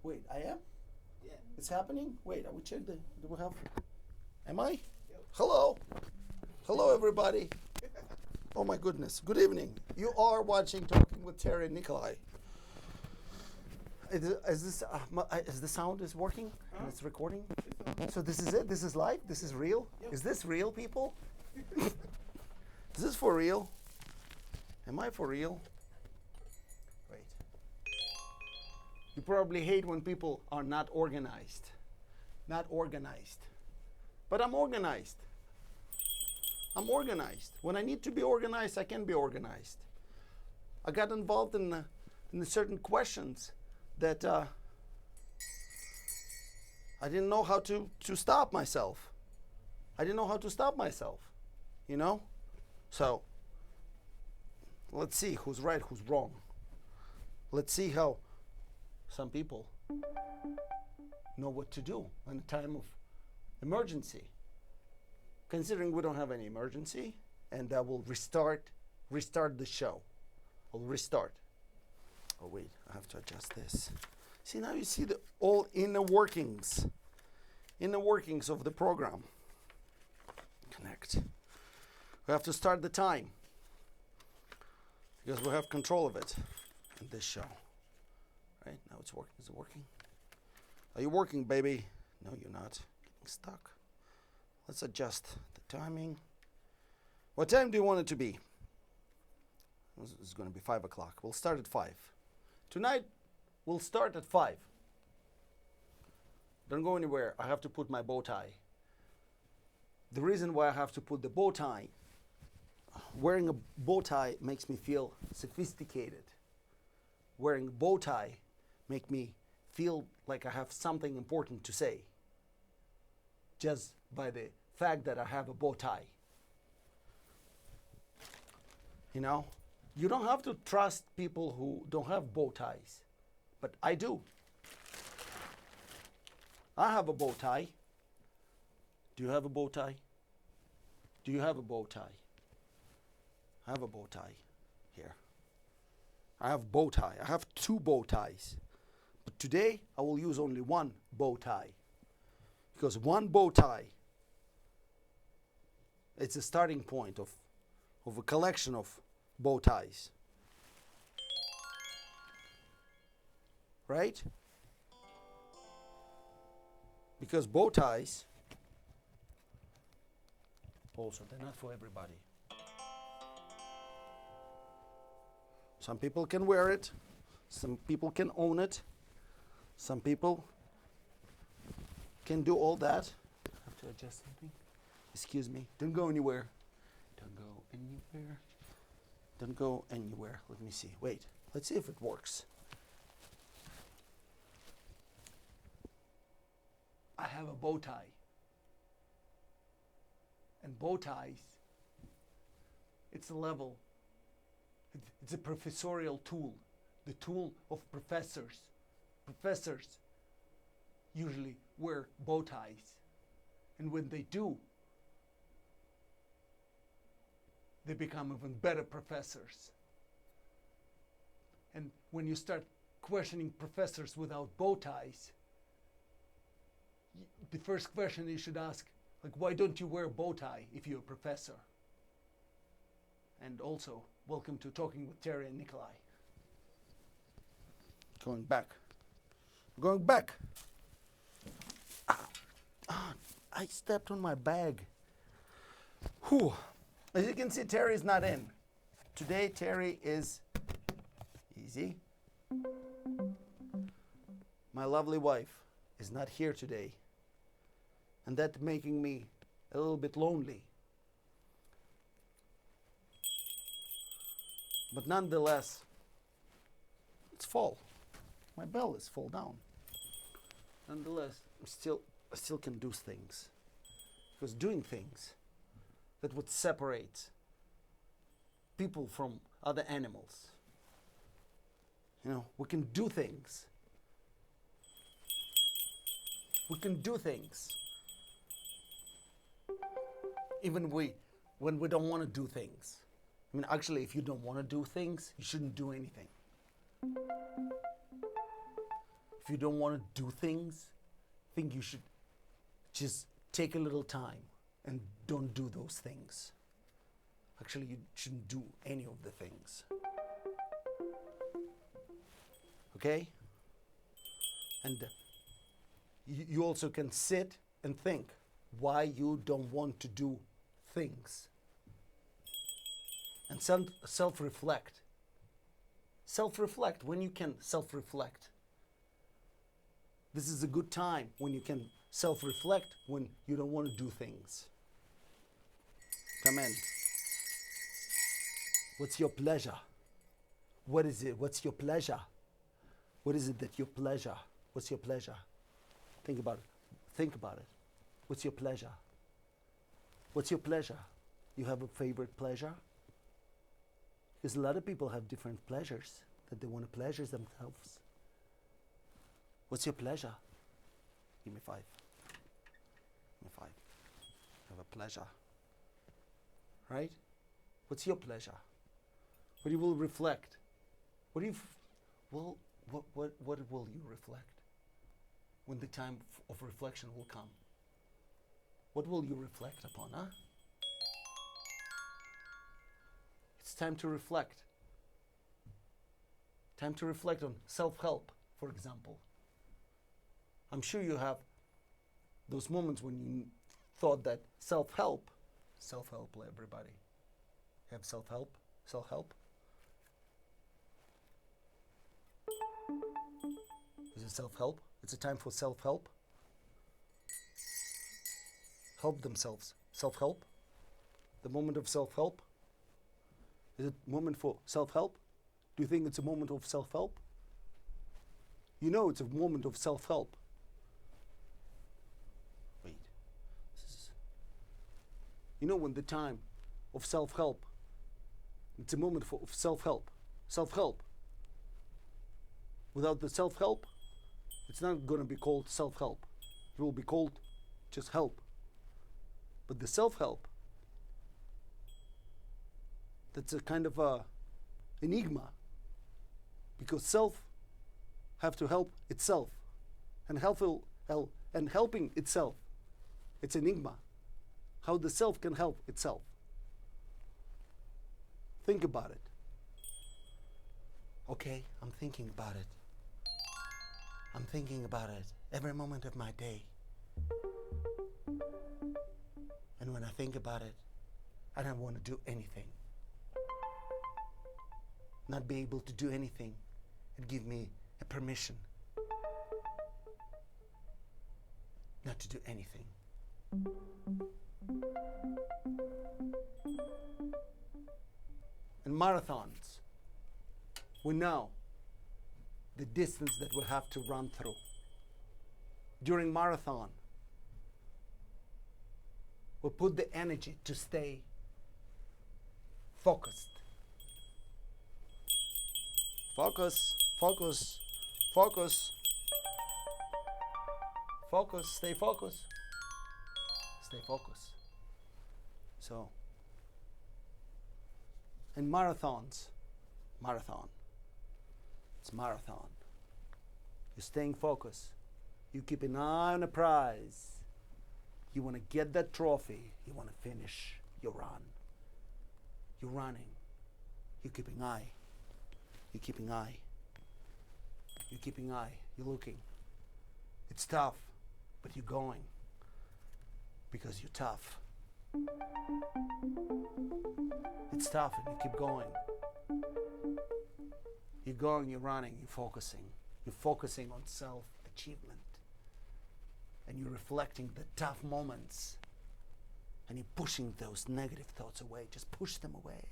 Wait, I am? Yeah. It's happening? Wait, I will check do we have, am I? Yep. Hello. Hello, everybody. Oh my goodness. Good evening. You are watching Talking with Terry Nikolai. Is the sound is working? And it's recording? So this is it? This is live? This is real? Yep. Is this real, people? Is this for real? Am I for real? Wait. You probably hate when people are not organized. Not organized. But I'm organized. I'm organized. When I need to be organized, I can be organized. I got involved in certain questions that I didn't know how to stop myself. I didn't know how to stop myself, you know? So, let's see who's right, who's wrong. Let's see how some people know what to do in a time of emergency. Considering we don't have any emergency, and I will restart the show. I'll restart. Oh wait, I have to adjust this. See, now you see the all inner workings of the program. Connect. We have to start the time because we have control of it in this show. Right, now it's working. Is it working? Are you working, baby? No, you're not. Getting stuck. Let's adjust the timing. What time do you want it to be? It's going to be 5 o'clock. We'll start at 5. Tonight, we'll start at 5. Don't go anywhere. I have to put my bow tie. The reason why I have to put the bow tie, wearing a bow tie makes me feel sophisticated. Wearing a bow tie makes me feel like I have something important to say. Just by the fact that I have a bow tie. You know, you don't have to trust people who don't have bow ties, but I do. I have a bow tie. Do you have a bow tie? Do you have a bow tie? I have a bow tie here. I have bow tie. I have 2 bow ties. But today I will use only 1 bow tie. Because 1 bow tie, it's a starting point of a collection of bow ties. Right? Because bow ties, also, they're not for everybody. Some people can wear it. Some people can own it. Some people can do all that. I have to adjust something. Excuse me. Don't go anywhere. Don't go anywhere. Don't go anywhere. Let me see. Wait. Let's see if it works. I have a bow tie. And bow ties, it's a level. It's a professorial tool. The tool of professors. Professors usually wear bow ties. And when they do, they become even better professors. And when you start questioning professors without bow ties, the first question you should ask, like, why don't you wear a bow tie if you're a professor? And also, welcome to Talking with Terry and Nikolai. Going back. Going back. I stepped on my bag. Whew. As you can see, Terry is not in. Today, Terry is easy. My lovely wife is not here today. And that's making me a little bit lonely. But nonetheless, it's fall. My bell is fall down. Nonetheless, I still can do things. Because doing things that would separate people from other animals. You know, we can do things. We can do things. Even when we don't want to do things. I mean, actually, if you don't want to do things, you shouldn't do anything. if you don't want to do things, I think you should just take a little time and don't do those things. Actually, you shouldn't do any of the things. Okay? And you also can sit and think why you don't want to do things. And self-reflect. Self-reflect when you can self-reflect. This is a good time when you can self-reflect when you don't want to do things. Come in. What's your pleasure? What is it? What's your pleasure? What is it that your pleasure? What's your pleasure? Think about it. Think about it. What's your pleasure? What's your pleasure? You have a favorite pleasure? Because a lot of people have different pleasures that they want to pleasure themselves. What's your pleasure? Give me 5. Give me 5. You have a pleasure. Right? What's your pleasure? What you will reflect? What do you what will you reflect when the time of reflection will come? What will you reflect upon, huh? It's time to reflect. Time to reflect on self-help, for example. I'm sure you have those moments when you thought that self-help, everybody. You have self-help? Self-help? Is it self-help? It's a time for self-help? Help themselves. Self-help? The moment of self-help? Is it a moment for self-help? Do you think it's a moment of self-help? You know it's a moment of self-help. Wait. You know when the time of self-help, it's a moment of self-help. Self-help. Without the self-help, it's not going to be called self-help. It will be called just help. But the self-help, that's a kind of a enigma, because self have to help itself, and helping itself, it's enigma. How the self can help itself. Think about it. Okay, I'm thinking about it. I'm thinking about it every moment of my day. And when I think about it, I don't want to do anything. Not be able to do anything, it gives me a permission not to do anything. In marathons, we know the distance that we have to run through. During marathon, we put the energy to stay focused. Focus, focus, focus. Focus, stay focused. Stay focused. So, in marathons, it's marathon. You're staying focused. You keep an eye on a prize. You want to get that trophy. You want to finish your run. You're running. You're keeping eye. You're keeping eye. You're keeping eye. You're looking. It's tough, but you're going because you're tough. It's tough and you keep going. You're going, you're running, you're focusing. You're focusing on self-achievement. And you're reflecting the tough moments. And you're pushing those negative thoughts away. Just push them away.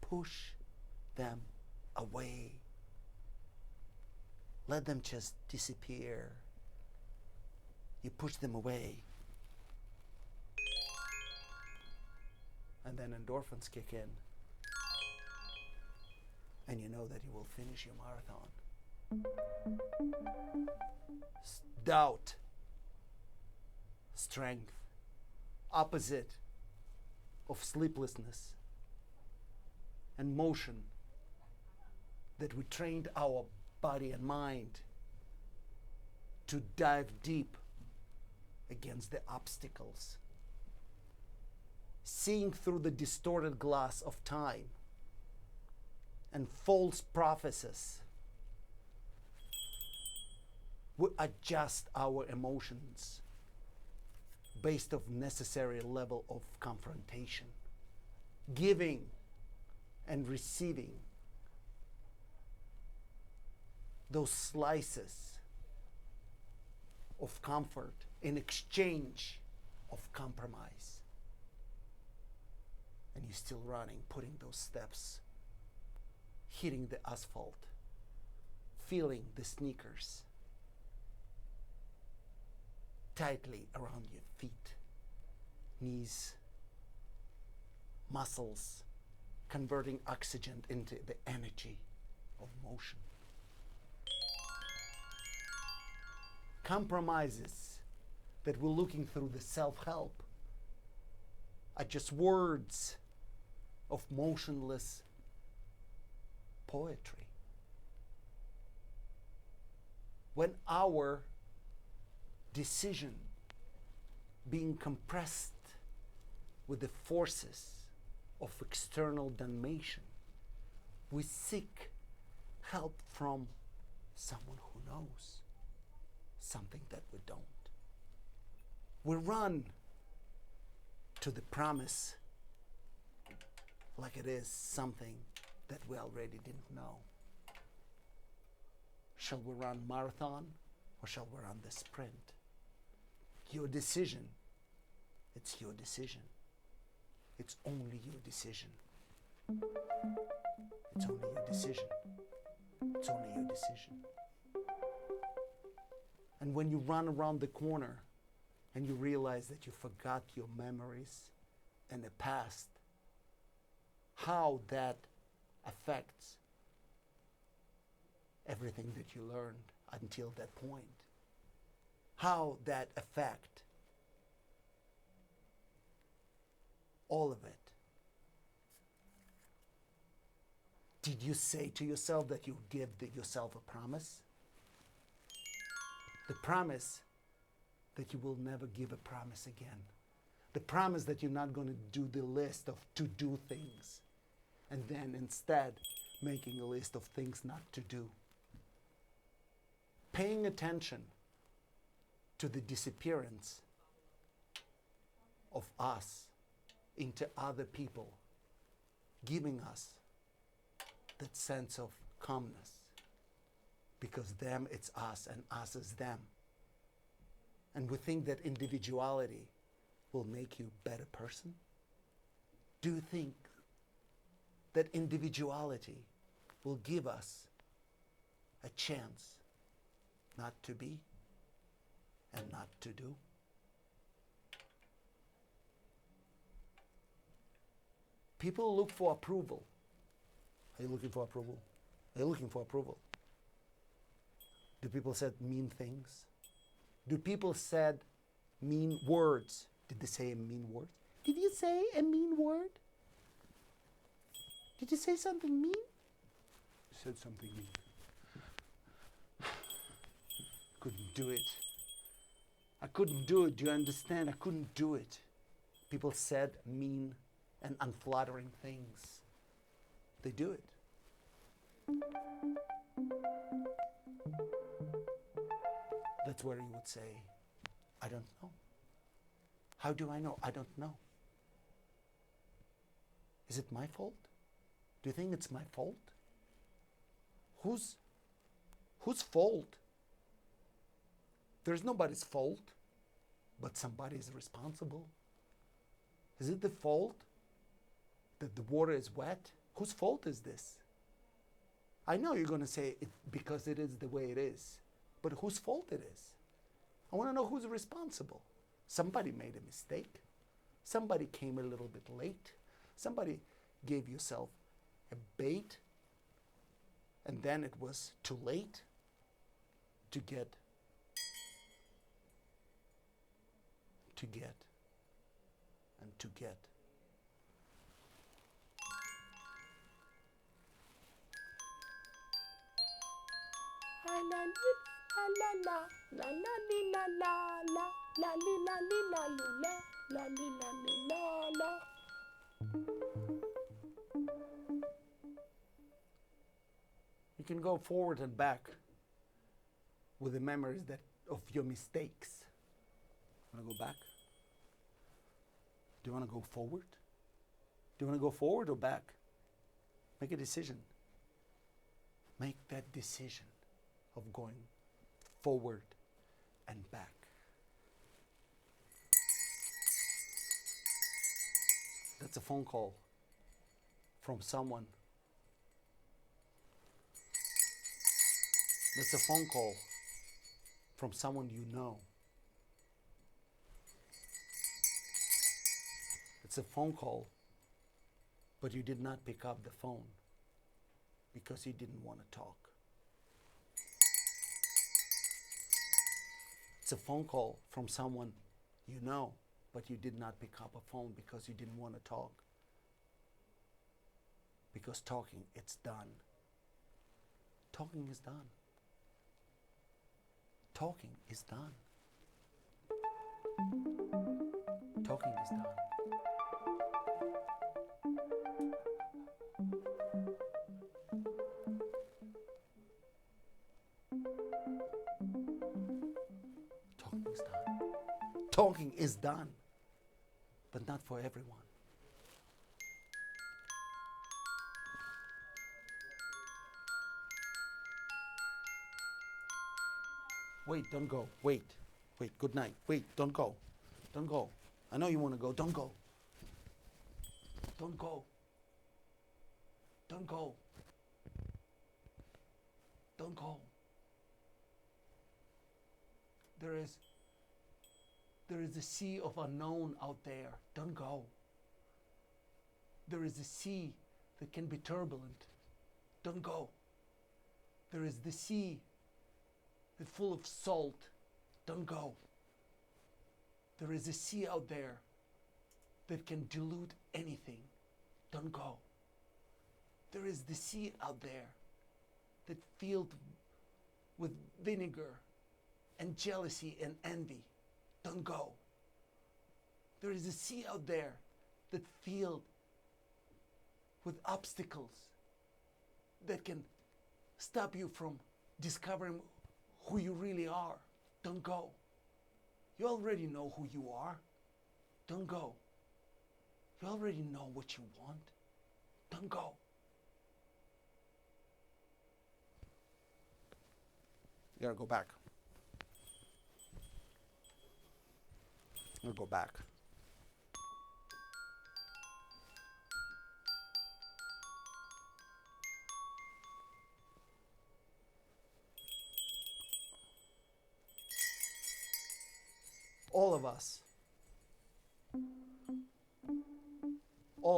Push them away. Let them just disappear. You push them away. And then endorphins kick in. And you know that you will finish your marathon. Doubt. Strength. Opposite of sleeplessness and motion that we trained our body and mind to dive deep against the obstacles, seeing through the distorted glass of time and false prophecies. We adjust our emotions based on necessary level of confrontation, giving and receiving those slices of comfort in exchange of compromise. And you're still running, putting those steps, hitting the asphalt, feeling the sneakers tightly around your feet, knees, muscles, converting oxygen into the energy of motion. Compromises that we're looking through the self-help are just words of motionless poetry. When our decision being compressed with the forces of external damnation, we seek help from someone who knows something that we don't. We run to the promise like it is something that we already didn't know. Shall we run marathon or shall we run the sprint? Your decision. It's your decision. It's only your decision. It's only your decision. It's only your decision. And when you run around the corner and you realize that you forgot your memories and the past, how that affects everything that you learned until that point. How that affect all of it. Did you say to yourself that you give yourself a promise? The promise that you will never give a promise again. The promise that you're not going to do the list of to-do things and then instead making a list of things not to do. Paying attention to the disappearance of us into other people, giving us that sense of calmness. Because them, it's us, and us is them. And we think that individuality will make you a better person? Do you think that individuality will give us a chance not to be and not to do? People look for approval. Are you looking for approval? Are you looking for approval? Do people say mean things? Do people said mean words? Did they say a mean word? Did you say a mean word? Did you say something mean? You said something mean. Couldn't do it. I couldn't do it. Do you understand? I couldn't do it. People said mean and unflattering things. They do it. That's where you would say, I don't know. How do I know? I don't know. Is it my fault? Do you think it's my fault? Whose fault? There's nobody's fault, but somebody is responsible. Is it the fault that the water is wet? Whose fault is this? I know you're going to say it because it is the way it is, but whose fault it is? I want to know who's responsible. Somebody made a mistake. Somebody came a little bit late. Somebody gave yourself a bait, and then it was too late to get and to get. I love you. la la la li la la la la li la li la li la la li la li la la. You can go forward and back with the memories that of your mistakes. Want to go back? Do you want to go forward? Do you want to go forward or back? Make a decision. Make that decision of going forward and back. That's a phone call from someone. That's a phone call from someone you know. It's a phone call, but you did not pick up the phone because you didn't want to talk. It's a phone call from someone you know, but you did not pick up a phone because you didn't want to talk. Because talking, it's done. Talking is done. Talking is done. Talking is done. Talking is done. Talking is done, but not for everyone. Wait, don't go. Wait. Wait, good night. Wait, don't go. Don't go. I know you want to go. Don't go. Don't go. Don't go. Don't go. There is a sea of unknown out there. Don't go. There is a sea that can be turbulent. Don't go. There is the sea that's full of salt. Don't go. There is a sea out there that can dilute anything. Don't go. There is the sea out there that's filled with vinegar and jealousy and envy. Don't go. There is a sea out there that's filled with obstacles that can stop you from discovering who you really are. Don't go. You already know who you are. Don't go. You already know what you want. Don't go. You gotta go back. I'll go back. All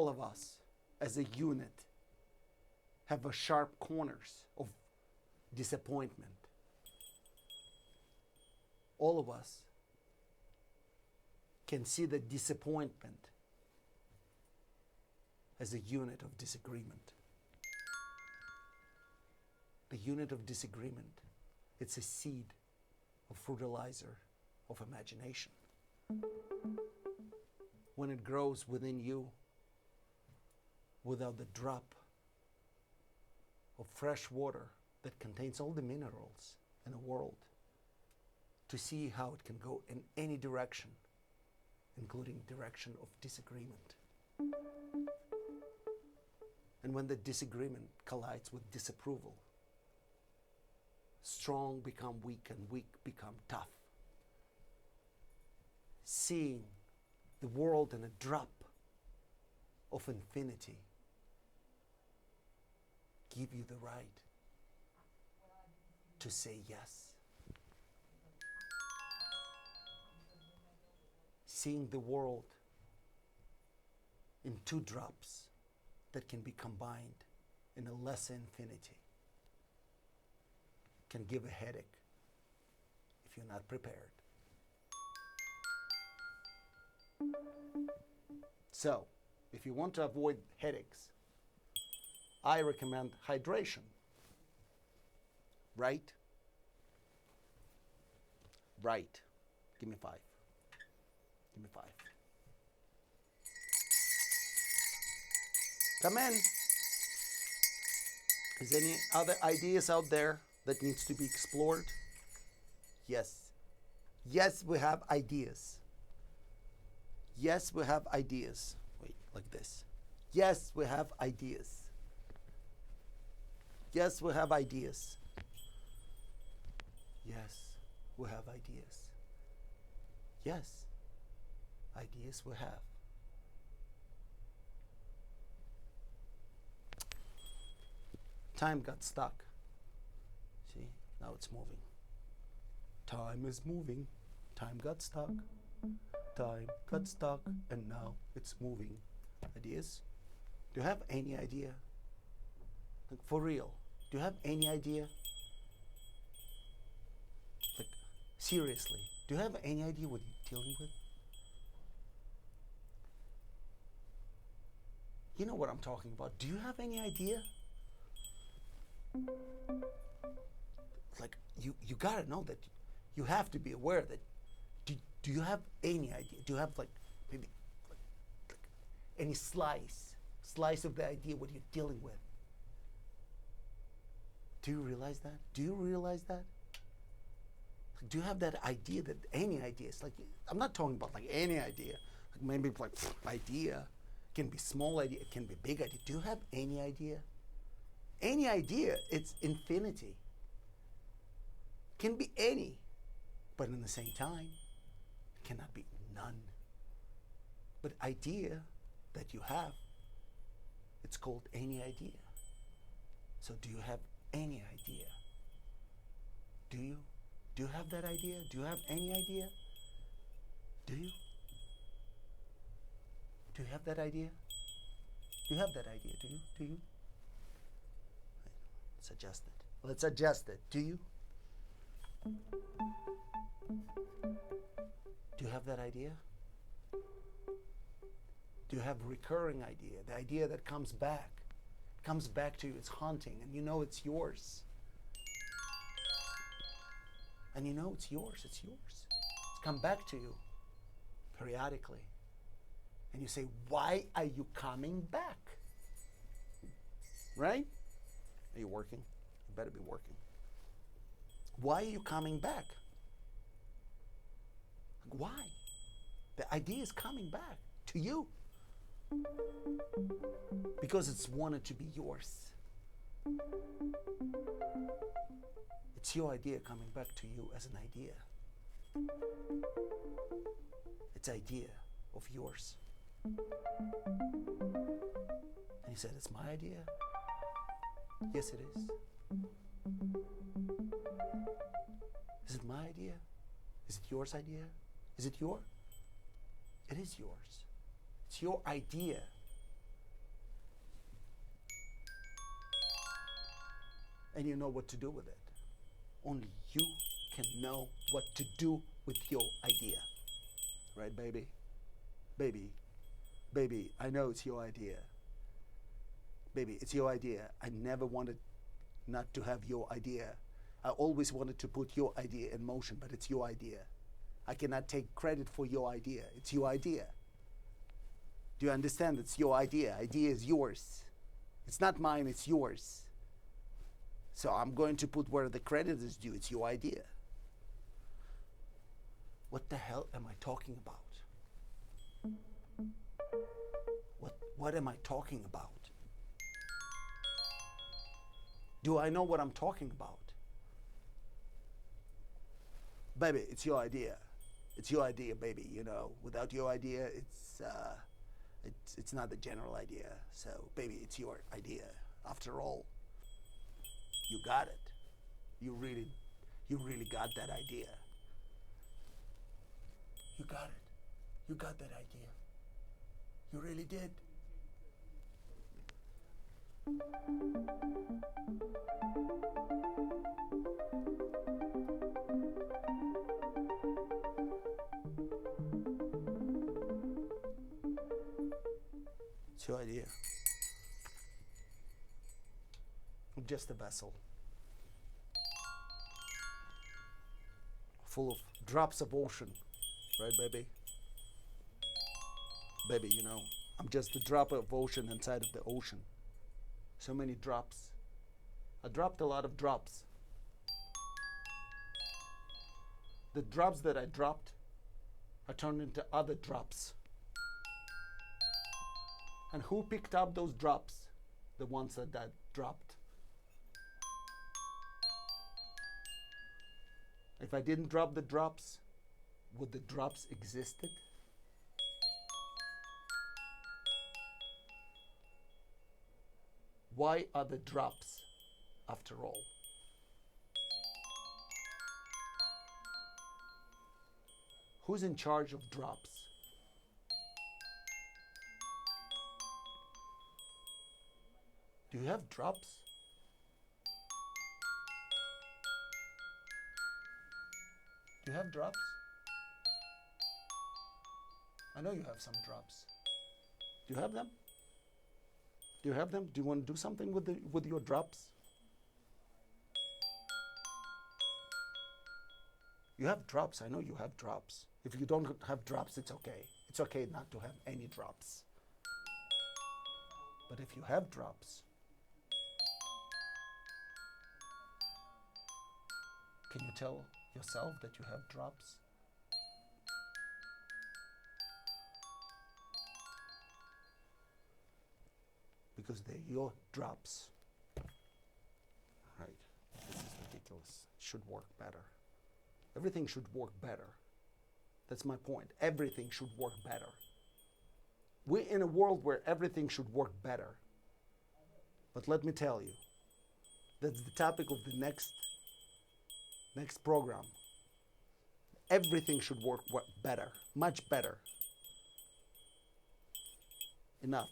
of us as a unit have a sharp corners of disappointment. All of us can see the disappointment as a unit of disagreement. The unit of disagreement, it's a seed of fertilizer of imagination. When it grows within you without the drop of fresh water that contains all the minerals in the world, to see how it can go in any direction, including direction of disagreement. And when the disagreement collides with disapproval, strong become weak and weak become tough. Seeing the world in a drop of infinity give you the right to say yes. Seeing the world in two drops that can be combined in a lesser infinity can give a headache if you're not prepared. So, if you want to avoid headaches, I recommend hydration, right? Right. Give me 5. Give me 5. Come in. Is any other ideas out there that needs to be explored? Yes. Yes, we have ideas. Yes, we have ideas. Wait, like this. Yes, we have ideas. Yes, we have ideas. Yes, we have ideas. Yes, ideas we have. Time got stuck. See, now it's moving. Time is moving. Time got stuck. Time got stuck, and now it's moving. Ideas? Do you have any idea? Like, for real, do you have any idea? Like, seriously, do you have any idea what you're dealing with? You know what I'm talking about. Do you have any idea? Like, you gotta know that you have to be aware that do you have any idea? Do you have like maybe like any slice of the idea what you're dealing with? Do you realize that? Do you realize that? Like, do you have that idea, that any idea? It's like, I'm not talking about like any idea. Like maybe like idea. It can be small idea, it can be big idea. Do you have any idea? Any idea, it's infinity. Can be any, but in the same time, it cannot be none. But idea that you have, it's called any idea. So do you have any idea? Do you? Do you have that idea? Do you have any idea? Do you? Do you have that idea? Do you have that idea? Do you? Do you? Let's adjust it. Let's adjust it. Do you? Do you have that idea? Do you have recurring idea? The idea that comes back to you, it's haunting, and you know it's yours. And you know it's yours, it's yours. It's come back to you periodically. And you say, why are you coming back? Right? Are you working? You better be working. Why are you coming back? Like, why? The idea is coming back to you. Because it's wanted to be yours. It's your idea coming back to you as an idea. It's idea of yours. And he said, it's my idea? Yes, it is. Is it my idea? Is it yours idea? Is it your? It is yours. It's your idea. And you know what to do with it. Only you can know what to do with your idea. Right, baby? Baby, baby, I know it's your idea. Baby, it's your idea. I never wanted not to have your idea. I always wanted to put your idea in motion, but it's your idea. I cannot take credit for your idea. It's your idea. Do you understand? It's your idea. Idea is yours. It's not mine, it's yours. So I'm going to put where the credit is due. It's your idea. What the hell am I talking about? What am I talking about? Do I know what I'm talking about? Baby, it's your idea. It's your idea, baby. You know, without your idea, it's not the general idea. So, baby, it's your idea. After all, you got it. You really got that idea. You got it. You got that idea. You really did. It's your idea. I'm just a vessel. full of drops of ocean, right, baby? Baby, you know, I'm just a drop of ocean inside of the ocean. So many drops. I dropped a lot of drops. The drops that I dropped are turned into other drops. And who picked up those drops? The ones that I dropped. If I didn't drop the drops, would the drops existed? Why are the drops, after all? Who's in charge of drops? Do you have drops? Do you have drops? I know you have some drops. Do you have them? Do you have them? Do you want to do something with your drops? You have drops. I know you have drops. If you don't have drops, it's okay. It's okay not to have any drops. But if you have drops, can you tell yourself that you have drops? Because they're your drops. Right. This is ridiculous. It should work better. Everything should work better. That's my point. Everything should work better. We're in a world where everything should work better. But let me tell you, that's the topic of the next program. Everything should work better, much better. Enough.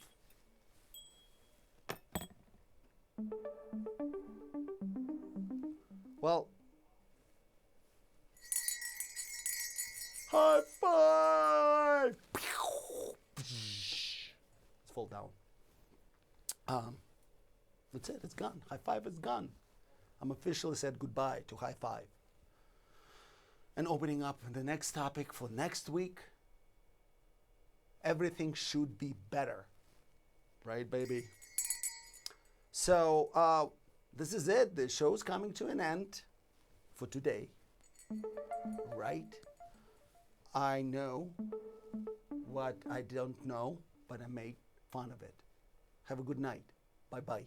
Well, high five! Let's fall down. That's it, it's gone. High five is gone. I'm officially said goodbye to high five. And opening up the next topic for next week, everything should be better. Right, baby? So, this is it. The show's coming to an end for today. Right? I know what I don't know, but I made fun of it. Have a good night. Bye-bye.